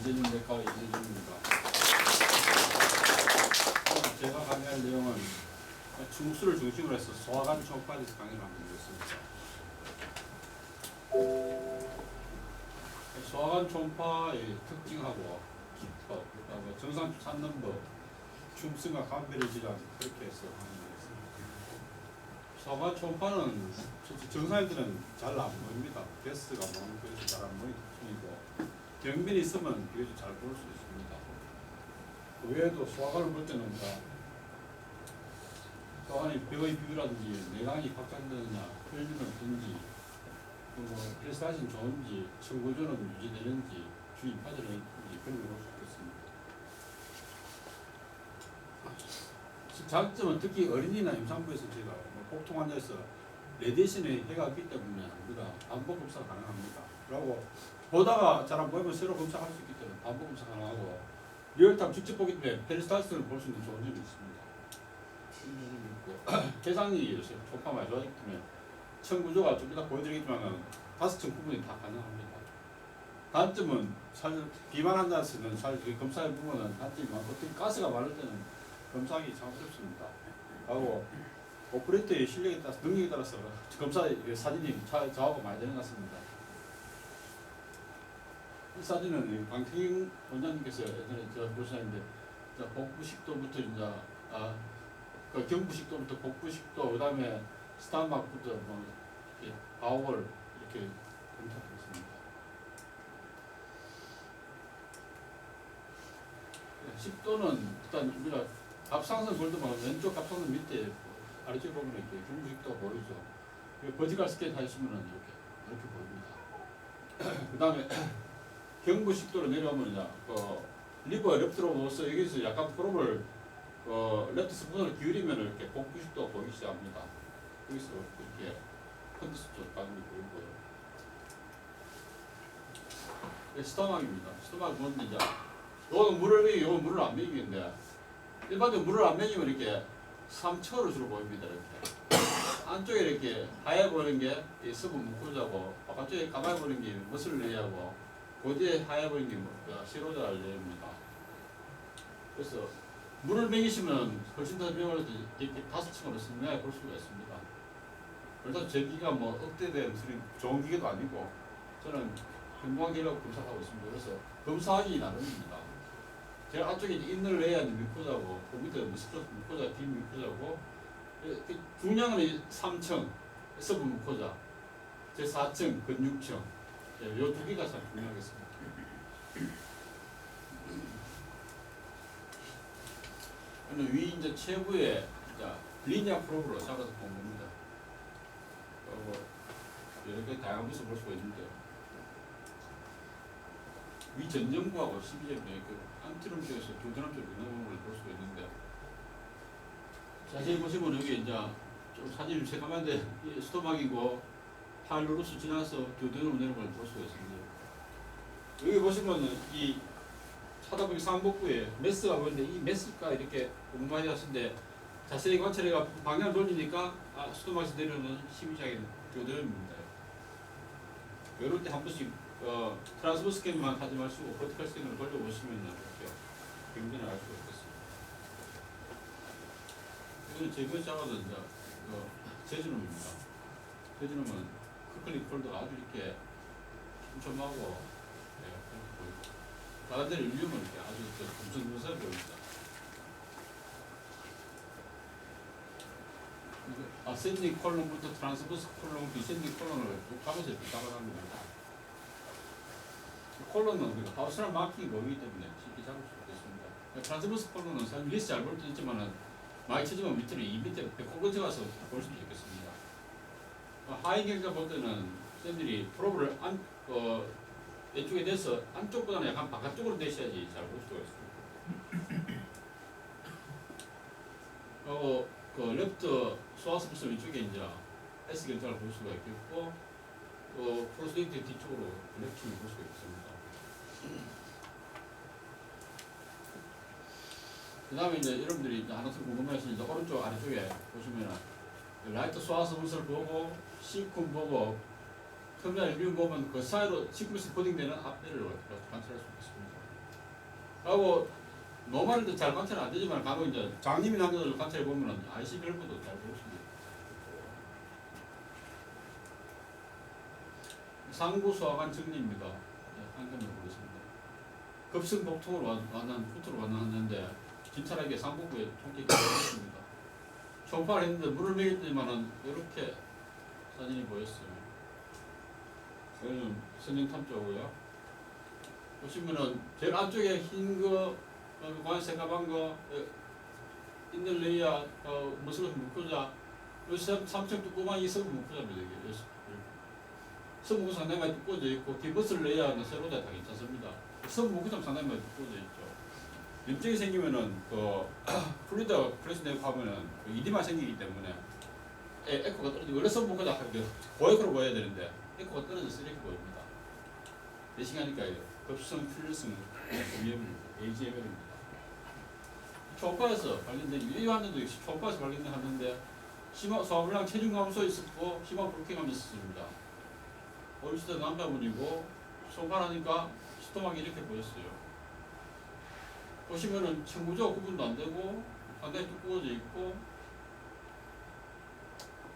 이재준 내과 이재준입니다. 제가 강의할 내용은 중수를 중심으로 해서 소화관 초파에 대해서 강의를 한번 드렸습니다. 소화관 초파의 특징하고 기법, 그다음에 정상 찾는 법, 춤승과 감별의 질환 그렇게 해서 강의했습니다. 소화관 초파는 정상인들은 잘 안 보입니다. 게스트가 많은 그래서 잘 안 보이는 특징이고 경빈이 있으면 비교적 잘 볼 수 있습니다. 그 외에도 소화관을 볼 때는 소화관의 벽의 비율이라든지 내강이 확장되느냐, 혈류는 어떤지, 그리고 헬스타신 좋은지, 청구조는 유지되는지, 주입 파절은 있는지 그런 걸 볼 수 있겠습니다. 장점은 특히 어린이나 임산부에서 저희가 복통 환자에서 레디에이션에 해가 있기 때문에 우리가 반복 검사가 가능합니다. 그리고 보다가 잘 안 보이면 새로 검사할 수 있기 때문에 반복 검사 가능하고 리얼타임 직접 보기 때문에 페리스탈스를 볼 수 있는 좋은 점이 있습니다. 개상이 초파 많이 좋아지기 때문에 층구조가 좀 이따 보여드리겠지만 5층 구분이 다 가능합니다. 단점은 사실 비만 환자에서는 사실 검사해 보면 단점이 많고 특히 가스가 많을 때는 검사하기 참 어렵습니다. 하고 오퍼레이터의 실력에 따라서 능력에 따라서 검사 사진이 좌우가 많이 되는 것 같습니다. 이 사진은 강태경 원장님께서 예전에 보셨는데 복부식도부터 이제 그 경부식도부터 복부식도 그다음에 스타막부터 뭐 이렇게 바월 이렇게 검사했습니다. 식도는 일단 우리가 갑상선 골드만 왼쪽 갑상선 밑에 아래쪽 보면 이렇게 경부식도가 보이죠. 버티컬 스캔 하시면은 이렇게 보입니다. 그다음에 경부식도로 내려오면 이제 리버 랩트로로서 여기서 약간 프로를 레프트 스푼을 기울이면 이렇게 복부식도가 보이기 시작합니다. 여기서 이렇게 컨디스도 반응이 보이고요. 스토막입니다. 스토막 보면 이제 이거는 물을 먹이고 이건 물을 안 먹이는데 일반적으로 물을 안 먹이면 이렇게 3층으로 주로 보입니다. 이렇게 안쪽에 이렇게 하얘 보이는 게 수분 무코자고 바깥쪽에 까마귀 보이는 게 머슬 레이하고 고지에 하얘 보이는 게 시로자 레이입니다. 그래서 물을 먹이시면 훨씬 더 병을 이렇게 5층으로 선명하게 볼 수가 있습니다. 일단 제 기가 뭐 억대된 좋은 기계도 아니고 저는 평범하게라고 검사하고 있습니다. 그래서 검사하기 나름입니다. 제가 안쪽에 인널 레이어는 미코자고 그 밑에 스트로스 미코자, 딥 미코자고 중량은 3층 서브 미코자, 제 4층 근육층 이 두 개가 참 중요하겠습니다. 위 이제 최부의 리니어 프로브로 잡아서 본 겁니다. 여러 개 다양한 모습을 볼 수가 있는데요. 위 전정부하고 12점의 안티룸 쪽에서 조전함 쪽 있는 걸 볼 수가 있는데 자세히 보시면 여기 이제 좀 사진이 새까만데 스토막이고 파일로루스 지나서 듀오데넘 내는 걸 볼 수가 있습니다. 여기 보시면 이 차다보기 상복부에 메스가 보이는데 이 메스가 이렇게 공간이 왔는데 자세히 관찰해가 방향을 돌리니까 스토막에서 내려오는 12장의 듀오데넘입니다. 이럴 때 한 번씩 트랜스버스 스캔만 하지 마시고 버티컬 스캔을 돌려보시면 이렇게 굉장히 알 수가 있겠습니다. 이거는 제거 작업은 이제 제즈룸입니다. 제즈룸은 크클릭 폴더가 아주 이렇게 촘촘하고 다른 데는 일륨은 이렇게 아주 검성검성해 보입니다. 아센딩 콜론부터 트랜스버스 콜론, 디센딩 콜론을 쭉 가면서 이렇게 잡아갑니다. 콜론은 우리가 하우스랑 마킹이 보이기 때문에 쉽게 잡을 수 있겠습니다. 트랜스버스 콜론은 사실 리스 잘 볼 수 있지만 많이 쳐지면 밑으로 이 밑에 배꼽근처 가서 볼 수도 있겠습니다. 하이 경자 볼 때는 쌤들이 프로브를 왼쪽에 대서 안쪽보다는 약간 바깥쪽으로 대셔야지 잘 볼 수가 있습니다. 그 레프트 소아스부스 위쪽에 이제 S 경장을 볼 수가 있겠고, 프로스데이트 뒤쪽으로 레프트를 볼 수가 있습니다. 그 다음에 이제 여러분들이 이제 하나 더 궁금해하시는 오른쪽 아래쪽에 보시면 라이트 소아스부스를 보고 시쿰 보고 터미널 뷰 보면 그 사이로 시쿰스 코딩되는 앞배를 관찰할 수 있습니다. 하고 노말도 잘 관찰 안 되지만 간혹 이제 장님이 한 것을 관찰해 보면은 IC 밸브도 잘 보입니다. 상부 소화관 정리입니다. 한금을 보겠습니다. 급성 복통으로 완한 후투로 완화했는데 진찰하게 상부부에 통계가 있습니다. 총파를 했는데 물을 먹였더니만은 이렇게 사진이 보였어요. 이거는 선정탐조고요. 보시면은 제일 안쪽에 흰거 관색감한 거 있는 레이어 무슨 묶고자 요새 3층 뚜껑만이 서부 묶고자입니다. 이게 서부 상당히 많이 두꺼워져 있고 기버슬 레이어는 세로자 다 괜찮습니다. 서부 묶고자 상당히 많이 두꺼워져 있죠. 염증이 생기면은 그 플루이드 프레스 내입하면은 이디마 생기기 때문에 에코가 떨어지고 원래 서부 묶고자 고에코로 보여야 되는데 에코가 떨어져서 이렇게 보입니다. 내시하니까요. 급성 필요성 AGML입니다. 초음파에서 발견된 이 환자도 역시 초음파에서 발견된 환자인데 심한 소화불량 체중 감소에 있었고 심한 불쾌감이 있었습니다. 50대 남자분이고 소발하니까 스토막이 이렇게 보였어요. 보시면은 청구조가 구분도 안 되고 상당히 두꺼워져 있고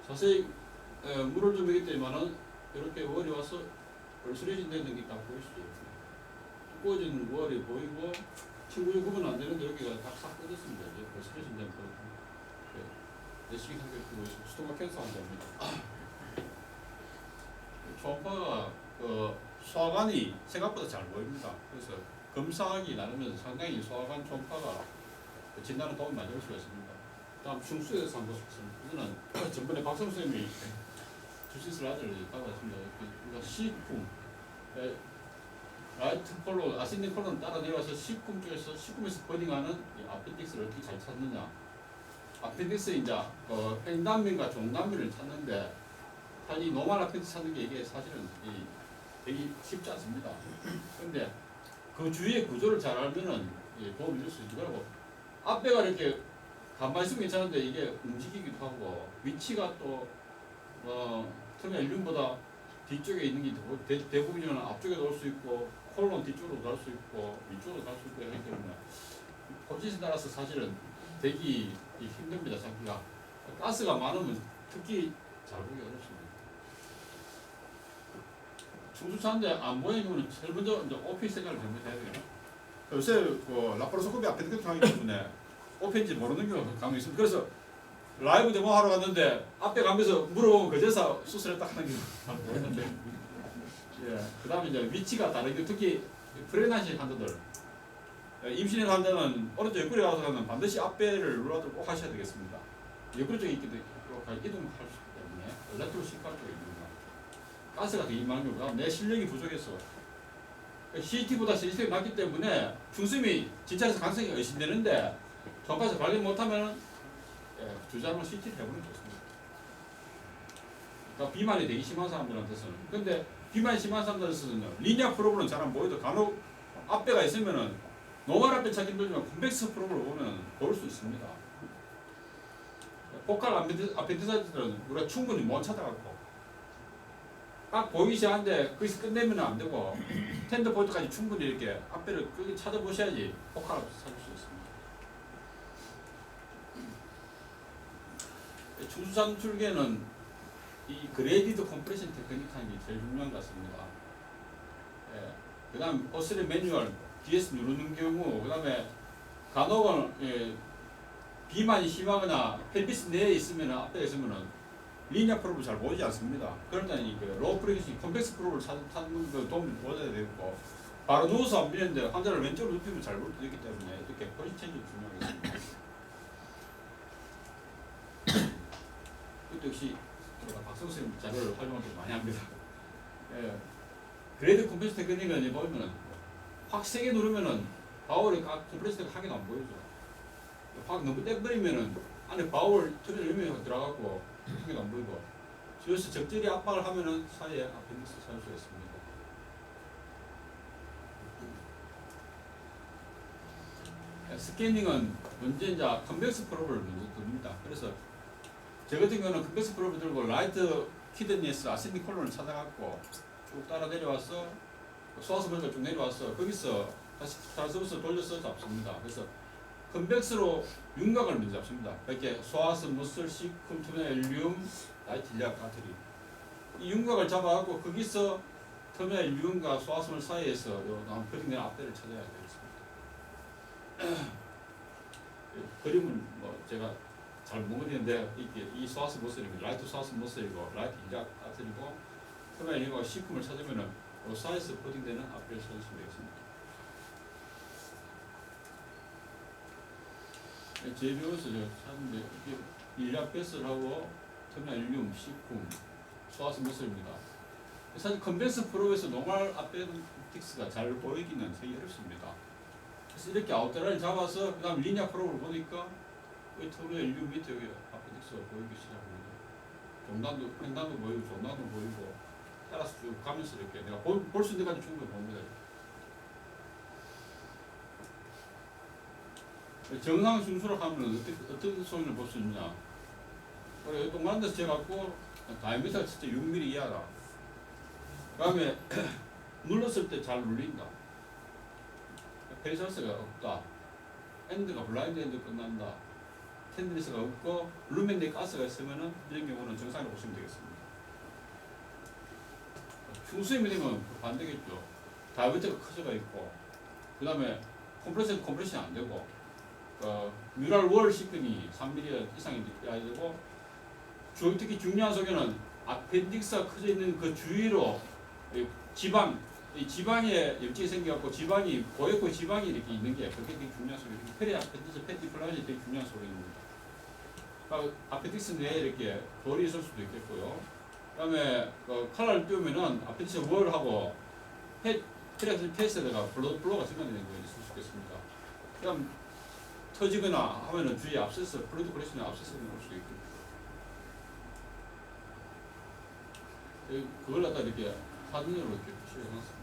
자세히 물을 좀 먹였더니만은 이렇게 월이 와서 벌스레진되는 게 다 보이시죠. 두꺼워진 월이 보이고 친구의 구분 안 되는데 여기가 싹 꺼졌습니다. 이제 벌스레진 되면 내시경 상태 보이시고 스토마 캔서 환자입니다. 초음파가 소화관이 생각보다 잘 보입니다. 그래서 검사하기 나누면 상당히 소화관 초음파가 진단에 도움이 많이 될 수가 있습니다. 다음 중수에 대해서 한번 보겠습니다. 이거는 전번에 박성수 선생님이 주시스 라드를 받았습니다. 그러니까 C꿈 라이트 콜론, 아신딩 콜론 따라 내려와서 C꿈 쪽에서 C꿈에서 버딩하는 이 아펜딕스를 어떻게 잘 찾느냐. 아펜딕스 이제 횡단면과 종단면을 찾는데 사실 이 노멀 아펜딕스 찾는 게 이게 사실은 되게 쉽지 않습니다. 그런데 그 주위의 구조를 잘 알면은 도움이 될 수 있는 거라고. 앞배가 이렇게 가만히 있으면 괜찮은데 이게 움직이기도 하고 위치가 또 틈의 엘륨보다 뒤쪽에 있는 게 대부분이면 앞쪽에도 올 수 있고 콜론 뒤쪽으로 갈 수 있고 위쪽으로 갈 수 있고 하기 때문에 포지션에 따라서 사실은 되기 힘듭니다. 잡기가 가스가 많으면 특히 잘 보기 어렵습니다. 중수차인데 안 보이는 경우는 제일 먼저 이제 오피 생각을 잘못해야 돼요. 요새 라파로스코피 아펜디스 하기 때문에 오피인지 모르는 경우가 간혹 있습니다. 그래서 라이브 데모 하러 갔는데 앞에 가면서 물어보면 그제서 수술했다 하는 경우가 보이는데 그 다음에 이제 위치가 다르게 특히 프레그난시 환자들 임신인 환자는 오른쪽 옆구리 가서 가면 반드시 앞배를 눌러도 꼭 하셔야 되겠습니다. 옆구리 쪽에 있기도 이동할 수 있기 때문에 레트로 시카 쪽에 있는 가스가 되게 많은 경우가 내 실력이 부족해서 CT보다 CT가 낮기 때문에 중수미 진찰에서 가능성이 의심되는데 정가에서 발견 못하면 주저하면 CT를 해보는 게 좋습니다. 그러니까 비만이 되게 심한 사람들한테서는. 근데 비만이 심한 사람들한테서는 리니어 프로브는 잘 안 보여도 간혹 앞배가 있으면은 노멀 앞배 찾기 힘들지만 콤백스 프로브를 보면 볼 수 있습니다. 포칼 아펜디사이트들은 우리가 충분히 못 찾아갖고 딱 보이기 시작하는데 거기서 끝내면 안 되고 텐더 포인트까지 충분히 이렇게 앞배를 끄기 찾아보셔야지 포칼을 찾을 수 있습니다. 중수산출계는 이 그레이디드 컴프레션 테크닉 하는 게 제일 중요한 것 같습니다. 그 다음 오스레 매뉴얼 DS 누르는 경우, 그 다음에 간혹은 비만이 심하거나 펠비스 내에 있으면 앞에 있으면은 리니어 프로브를 잘 보이지 않습니다. 그럴 때는 그 로우 프리퀀시 컴플렉스 프로브를 찾는 그 도움을 보여야 되고 바로 누워서 안 비는데 환자를 왼쪽으로 눕히면 잘 볼 수 있기 때문에 이렇게 포지션 체인지 중요하겠습니다. 이것도 역시 제가 박성수 선생님 자료를 활용할 때 많이 합니다. 그레이드 컴프레스 테크닉은 보면은 확 세게 누르면은 바울이 컴프레스가 하게도 안 보이죠. 확 너무 떼버리면은 안에 바울 털이 열면서 들어가고 하게도 안 보이고. 그래서 적절히 압박을 하면은 사이에 아펜디스 찾을 수가 있습니다. 스캐닝은 먼저 이제 컨벡스 프로브를 먼저 듭니다. 그래서 저 같은 경우는 컨벡스 프로브 들고 라이트 키드니에서 아신딩 콜론을 찾아갖고 쭉 따라 내려와서 소화수 먼저 쭉 내려와서 거기서 다시 트랜스버스 돌려서 잡습니다. 그래서 컨벡스로 윤곽을 먼저 잡습니다. 이렇게 소아스, 무슬, 시쿰, 투메일륨, 라이틸리아, 가트리. 이 윤곽을 잡아갖고 거기서 터미널륨과 소아스물 사이에서 요 버딩된 앞배를 찾아야 되겠습니다. 그림은 뭐 제가 잘 못 그리는데 이게 이 소아스 머슬이고 라이트 소아스 머슬이고 라이트 일약 가트리고 터미널륨과 시쿰을 찾으면은 요 사이에서 버딩되는 앞배를 찾으시면 되겠습니다. 제 병원에서 제가 찾는데 이게 일약 베슬하고 터미널륨, 시쿰, 소아스 머슬입니다. 사실 컨벡스 프로에서 노멀 아펜딕스가 잘 보이기는 되게 어렵습니다. 그래서 이렇게 아웃라인 잡아서 그 다음 리니어 프로를 보니까 이 터미널륨 밑에 여기 아펜딕스가 보이기 시작합니다. 종단도, 횡단도 보이고 종단도 보이고 따라서 쭉 가면서 이렇게 내가 볼 수 있는 데까지 충분히 봅니다. 정상 순수로 하면 어떤 소리를 볼 수 있냐. 그래, 동그란 데서 재갖고 다이아미터가 진짜 6mm 이하다. 그 다음에 눌렀을 때 잘 눌린다. 페이스가 없다. 엔드가 블라인드 엔드 끝난다. 텐드리스가 없고 루멘데 가스가 있으면은 이런 경우는 정상으로 보시면 되겠습니다. 흉수임이 되면 반대겠죠. 다이아미터가 커져가 있고 그 다음에 컴프레션이 안 되고 뮤랄 월 시근이 3mm 이상이 돼야 되고 특히 중요한 속에는 아펜딕스가 커져 있는 그 주위로 이 지방에 염증이 생겨갖고 지방이 고액고 지방이 이렇게 있는 게 그게 되게 중요한 소리. 페리 아펜디스 페티플라지 되게 중요한 소리입니다. 그러니까 아펜딕스 내에 이렇게 돌이 있을 수도 있겠고요. 그다음에 칼라를 띄우면은 아펜디스 월하고 페리아펜디스 페이스가 블러드 플로우가 증가되는 거 있을 수 있겠습니다. 그다음 터지거나 하면은 주위에 압세스, 블러드 콜렉션에 압세스가 올 수도 있고. 그걸 갖다 이렇게 사진으로 이렇게 표시해놨습니다.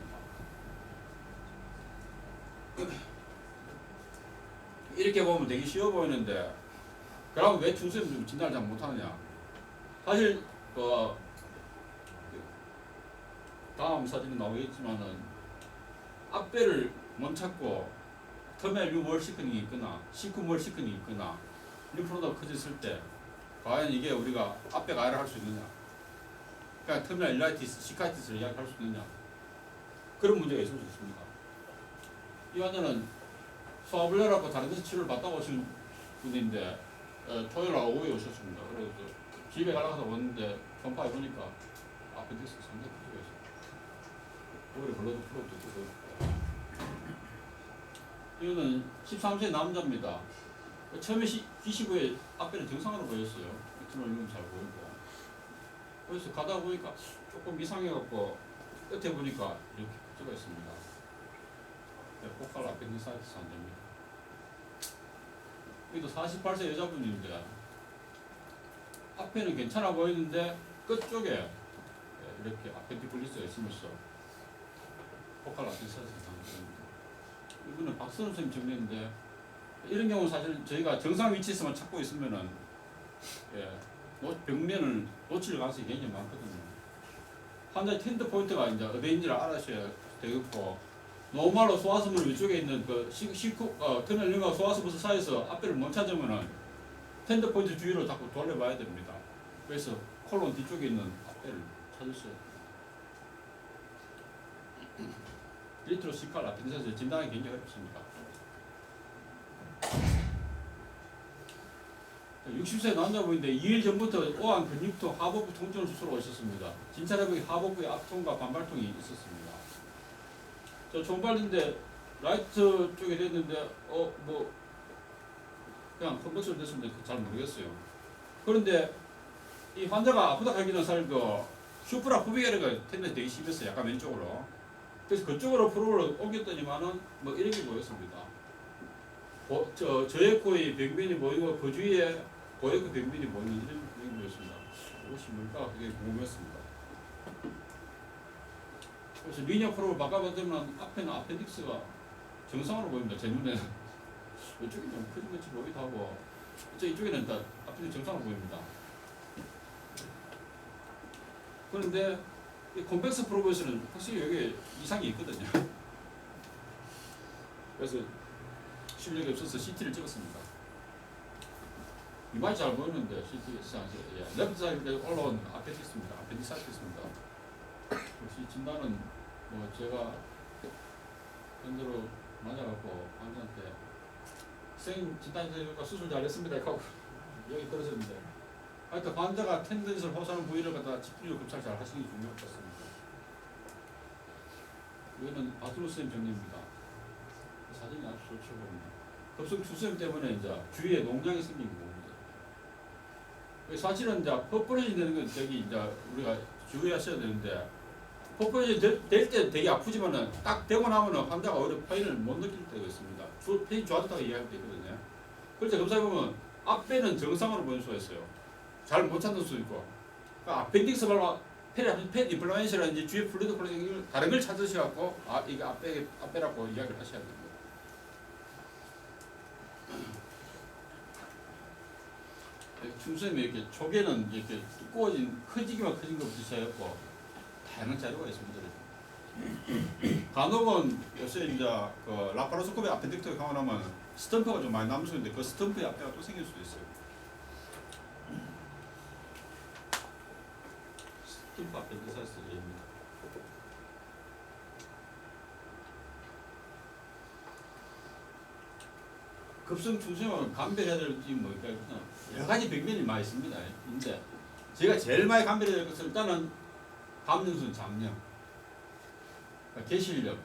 이렇게 보면 되게 쉬워 보이는데, 그럼 왜 중수염 진단을 잘 못하느냐? 사실 다음 사진에 나오겠지만은 앞배를 못 찾고 터미널 월 시크닝이 있거나 시쿰 월 시크닝이 있거나 림프노드가 커졌을 때 과연 이게 우리가 앞배가 아래를 할 수 있느냐? 그러니까 터미널 일라이티스, 시카이티스를 이야기할 수 있느냐? 그런 문제가 있을 수 있습니다. 이 환자는 소화불량하고 다른 데서 치료를 받다가 오신 분인데 토요일하고 오후에 오셨습니다. 그래서 집에 가려고 왔는데 전파해 보니까 아펜디스 상당히 크게 있어요. 오히려 블러드 플로우도 뜨고 이거는 13세 남자입니다. 처음에 기시부에 앞에는 정상으로 보였어요. 밑으로는 잘 보이고. 그래서 가다 보니까 조금 이상해갖고 끝에 보니까 이렇게 붙어 있습니다. 포칼 아펜디사이티스 환자입니다. 여기도 48세 여자분인데 앞에는 괜찮아 보이는데 끝쪽에 이렇게 아펜디클리스가 있으면서 포칼 아펜디사이티스 환자입니다. 이거는 박선우 선생님 정리인데 이런 경우는 사실 저희가 정상 위치에서만 찾고 있으면은 벽면을 놓칠 가능성이 굉장히 많거든요. 환자의 텐드 포인트가 이제 어디인지를 알아셔야 되겠고 노멀로 소화수물 위쪽에 있는 그 터미널 소화수부스 사이에서 앞배를 못 찾으면은 텐드 포인트 주위로 자꾸 돌려봐야 됩니다. 그래서 콜론 뒤쪽에 있는 앞배를 찾으셔야 돼요. 리트로시칼 아펜디사이티스 진단이 굉장히 어렵습니다. 60세 남자분인데 2일 전부터 오한 근육통, 하복부 통증을 수술로 오셨습니다. 진찰해보니 하복부에 압통과 반발통이 있었습니다. 저 종발인데 라이트 쪽에 됐는데 뭐 그냥 컨벡스로 됐는데 잘 모르겠어요. 그런데 이 환자가 아프다 하기는 사실 슈프라 후비게르가 텐데 되게 심했어요. 약간 왼쪽으로. 그래서 그쪽으로 프로를 옮겼더니만은 뭐 이렇게 보였습니다. 저의 코의 병변이 보이고 그 주위에 고액의 병변이 보이는 이런 병변이 보였습니다. 무엇이 뭘까 그게 궁금했습니다. 그래서 리니어 프로를 바꿔봤더니 앞에는 아펜딕스가 정상으로 보입니다. 제 눈에는. 이쪽이 좀 커진 것처럼 보이기도 하고 이쪽에는 다 아펜딕스 정상으로 보입니다. 그런데 이 콤팩스 프로브에서는 확실히 여기 이상이 있거든요. 그래서 실력이 없어서 CT를 찍었습니다. 이마이 잘 보이는데 CT 시상에서 레프트 사이드에 올라온 아펜디스입니다. 아펜디사이티스입니다. 역시 진단은 뭐 제가 현대로 맞아갖고 환자한테 선생님 진단해주니까 수술 잘했습니다 하고 여기 떨어졌는데 하여튼 환자가 텐던스를 호소하는 부위를 갖다 집중력 검사를 잘 하시는 게 중요할 것 같습니다. 여기는 박준호 선생님 정리입니다. 사진이 아주 좋죠 보입니다. 급성 추수염 때문에 이제 주위에 농장이 생긴 겁니다. 사실은 이제 퍼포레이션 되는 건 저기 이제 우리가 주의하셔야 되는데 퍼포레이션 될 때 되게 아프지만은 딱 되고 나면은 환자가 오히려 파인을 못 느낄 때가 있습니다. 페인 좋아졌다고 이야기할 때 있거든요. 그럴 때 검사해 보면 앞배는 정상으로 보일 수가 있어요. 잘 못 찾는 수도 있고. 그러니까 아펜딕스 말고 펫 인플라메이션이라든지 주위에 플루이드 콜레스테롤 다른 걸 찾으셔갖고 이게 앞배라고 이야기를 하셔야 됩니다. 충수염이 이렇게 초기에는 이렇게 두꺼워진 커지기만 커진 것부터 시작했고 다양한 자료가 있습니다. 간혹은 요새 이제 그 라파로스코피 아펜딕트가 가고 나면 스탬프가 좀 많이 남을 수 있는데 그 스탬프에 앞배가 또 생길 수도 있어요. 스탬프 아펜디사이티스입니다. 급성 충수염은 감별해야 될지 뭐니까 여러 가지 병면이 많이 있습니다. 근데 제가 제일 많이 감별해야 될 것은 일단은 감염성 장염, 개실염,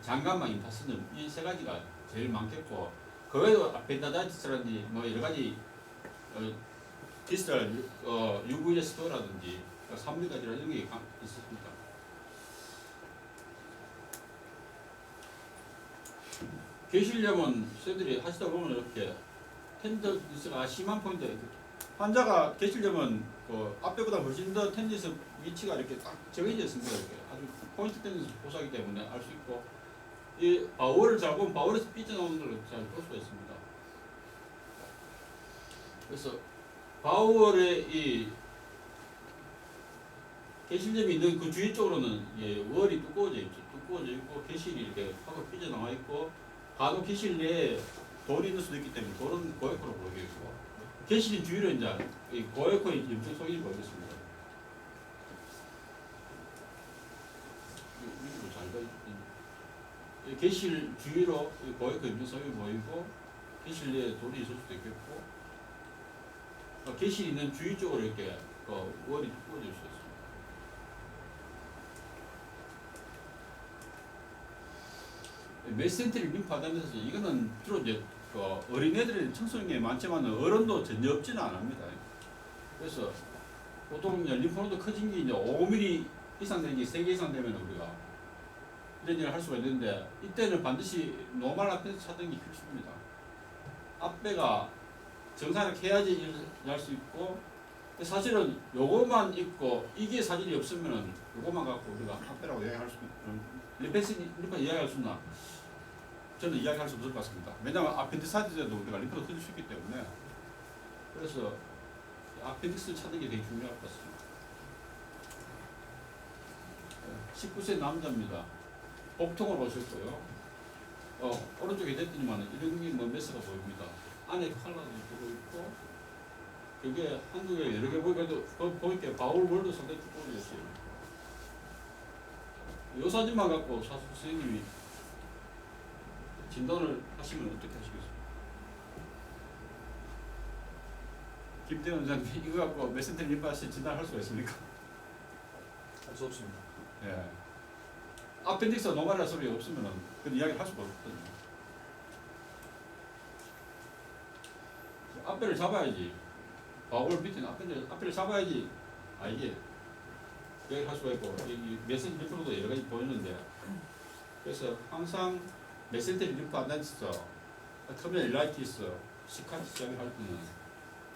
장감망 임파선염 이 세 가지가 제일 많겠고 그 외에도 아펜다다이티스라든지 뭐 여러 가지 디스탈 UVS도라든지 산미가지라 이런 게 있습니다. 개실염은 쇠들이 하시다 보면 이렇게 텐더니스가 심한 포인트 환자가 개실염은 그 앞배보다 훨씬 더 텐디스 위치가 이렇게 딱 정해져 있습니다. 이렇게 아주 포인트 텐디스 보사기 때문에 알 수 있고 이 바울을 잘 보면 바울에서 삐져나오는 걸 잘 볼 수가 있습니다. 그래서 바울의 이 개실염이 있는 그 주위 쪽으로는 월이 두꺼워져 있죠. 두꺼워져 있고 개실이 이렇게 하고 삐져나와 있고 간혹 개실 내에 돌이 있을 수도 있기 때문에 돌은 고에코로 보이겠고 개실인 주위로 이제 이 고에코의 염증 소견이 보이겠습니다. 위로 잘 보이죠. 개실 주위로 고에코 염증 소견이 보이고 개실 내에 돌이 있을 수도 있겠고 개실 있는 주위 쪽으로 이렇게 월이 두꺼워질 수 있습니다. 메센테릭 림파단에서 이거는 주로 이제 어린애들의 청소년에 많지만 어른도 전혀 없지는 않습니다. 그래서 보통 림프노드 커진 게 이제 5mm 이상 되는 게 3개 이상 되면 우리가 이런 일을 할 수가 있는데 이때는 반드시 노멀 앞에서 찾는 게 필수입니다. 앞배가 정상을 해야지 일을 할 수 있고 사실은 요것만 있고 이게 사진이 없으면은 요것만 갖고 우리가 앞배라고 이야기할 수 림파 이야기할 수 있나? 저는 이야기할 수 없을 것 같습니다. 왜냐하면 아펜디사이티스에도 우리가 림프가 터질 수 있기 때문에 그래서 아펜디스를 찾는 게 되게 중요할 것 같습니다. 19세 남자입니다. 복통으로 오셨고요. 오른쪽에 됐더니만 이런 게 뭐 메스가 보입니다. 안에 칼라도 보고 있고 그게 한국에 여러 개 보니까 보니까 바울 월도 상당히 두꺼워졌어요. 이 사진만 갖고 사수 선생님이 진단을 하시면 어떻게 하시겠습니까? 김태현 원장님 이거 갖고 메센테릭 림파시 진단할 수가 있습니까? 할 수 없습니다. 예. 아펜딕스 노말이라 소리 없으면은 그 이야기를 할 수가 없거든요. 앞배를 잡아야지. 바울 밑에 앞배를 잡아야지. 이게 이야기를 할 수가 있고 이 메센테릭 림파도 여러 가지 보이는데 그래서 항상 메센테릭 림파 안단치스, 터미널 일라이티스, 시카티스 이야기를 할 때는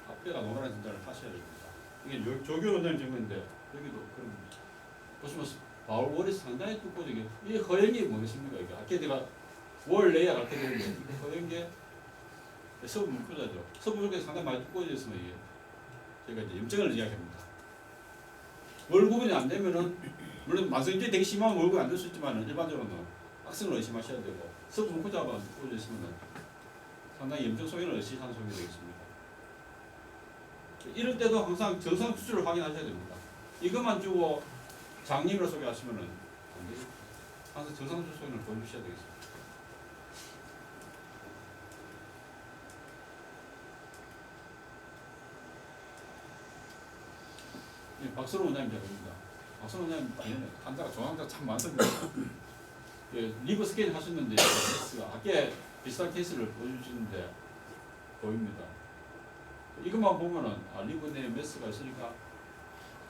앞배가 노말한 진단을 하셔야 됩니다. 이게 조교 원장님 증거인데 여기도 그런 겁니다. 보시면 바울 월이 상당히 두꺼워지게 이 허연 게 뭐겠습니까? 이게 아케드가 월 내야 아케드인데 이게 허연 게 서부 물구자죠. 서부 물구가 상당히 많이 두꺼워졌으면 이게 제가 이제 염증을 이야기합니다. 월 구분이 안 되면은 물론 만성인지 되게 심하면 월 구분이 안 될 수 있지만 일반적으로는 악성을 의심하셔야 되고 서부 후자만 올리시면 상당히 염증 소견을 시한 소견이 되겠습니다. 이럴 때도 항상 정상 수준을 확인하셔야 됩니다. 이것만 주고 장님으로 소개하시면 안 되겠죠. 항상 정상 수준 소견을 보여주셔야 되겠습니다. 예, 박선호 원장님 작업입니다. 박선호 원장님 환자가 좋은 환자가 참 많습니다. 예, 리버 스캔 하셨는데 아까 비슷한 케이스를 보여주시는데 보입니다. 이것만 보면은 리버 내에 메스가 있으니까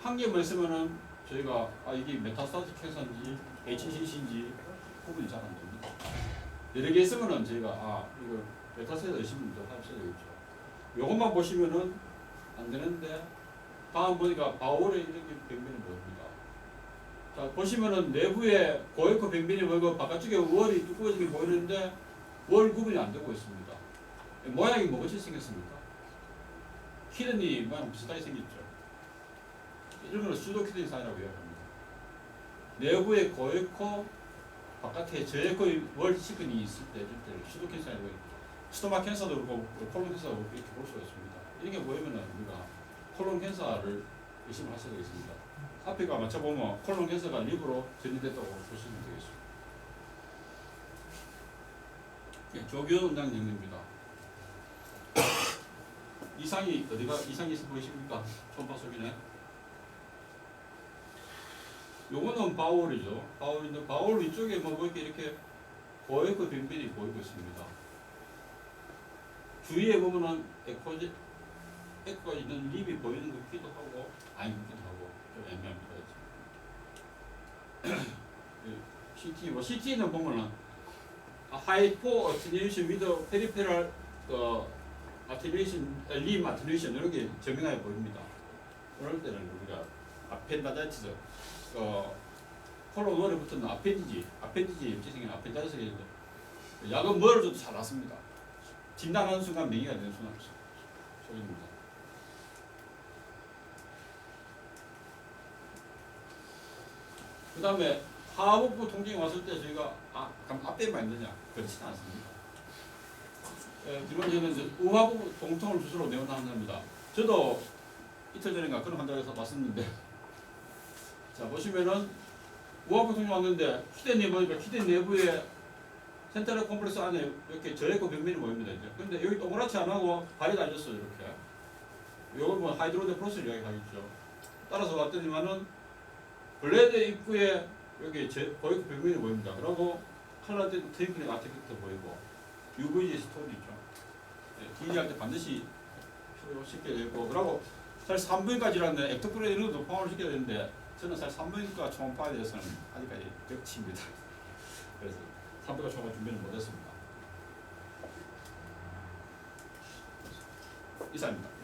한 개만 있으면은 저희가 이게 메타스타틱 캔서인지 HCC인지 구분이 잘 안 됩니다. 여러 개 있으면은 저희가 이거 메타스타틱 의심도 하셔야 되겠죠. 이것만 보시면은 안 되는데 다음 보니까 바울의 이렇게 병변이 보입니다. 자 보시면은 내부에 고에코 병변이 보이고 바깥쪽에 월이 두꺼워지게 보이는데 월 구분이 안 되고 있습니다. 모양이 뭐같이 생겼습니까? 키드니 모양 비슷하게 생겼죠. 이런 걸 수도 키드니 사이라고 이야기합니다. 내부에 고에코 바깥에 저에코의 월 시근이 있을 때 수도 키드니 사이라고 스토마 캔서도 그렇고 콜론 캔서도 그렇고 이렇게 볼 수가 있습니다. 이렇게 보이면은 우리가 콜론 캔서를 의심을 하셔야 되겠습니다. 앞에가 맞춰보면 콜론 캔서가 리브로 전이됐다고 보시면 되겠습니다. 예, 조규현 원장 정리입니다. 이상이 어디가 이상이 있어 보이십니까? 초음파 소견에. 요거는 바울이죠. 바울인데 바울 위쪽에 뭐 이렇게 고에코 병변이 보이고 있습니다. 주위에 보면은 에코가 있는 립이 보이는 것 같기도 하고 아니기도 하고 좀 애매합니다. CT CT는 보면은 하이포 어티뉴에이션 위드 페리페럴 아티뉴에이션 립 아티뉴에이션 이런 게 정면하게 보입니다. 그럴 때는 우리가 아펜다자이티스 콜론 월에 붙은 아펜디지 염증생긴 아펜다자이티스가 있는데 약은 뭐를 줘도 잘 낫습니다. 진단하는 순간 명의가 되는 순간 소입니다. 그 다음에 하복부 통증이 왔을 때 저희가 그럼 앞에만 있느냐? 그렇지는 않습니다. 기본적으로 우하복부 통통을 주소로 내원하는 겁니다. 저도 이틀 전인가 그런 환자에서 왔었는데 자 보시면은 우하복부 통증이 왔는데 키드니 보니까 키드니 내부에 센트럴 콤플렉스 안에 이렇게 저에코 병변이 보입니다. 근데 여기 동그랗지 안 하고 발이 달렸어요. 이렇게. 이걸 뭐 하이드로네프로스를 이야기하겠죠. 따라서 봤더니만은 블레드 입구에 여기 고에코 병변이 보입니다. 그리고 칼라된 트윙클링 아티팩트 보이고 UVG 스톤이 있죠. DD 때 반드시 필요시켜야 되고 그리고 사실 3부인까지라는 액토프레 이런 것도 포함을 시켜야 되는데 저는 사실 3부인과 초음파에 대해서는 아직까지 벽치입니다. 그래서 3부가 초음파 준비를 못했습니다. 이상입니다.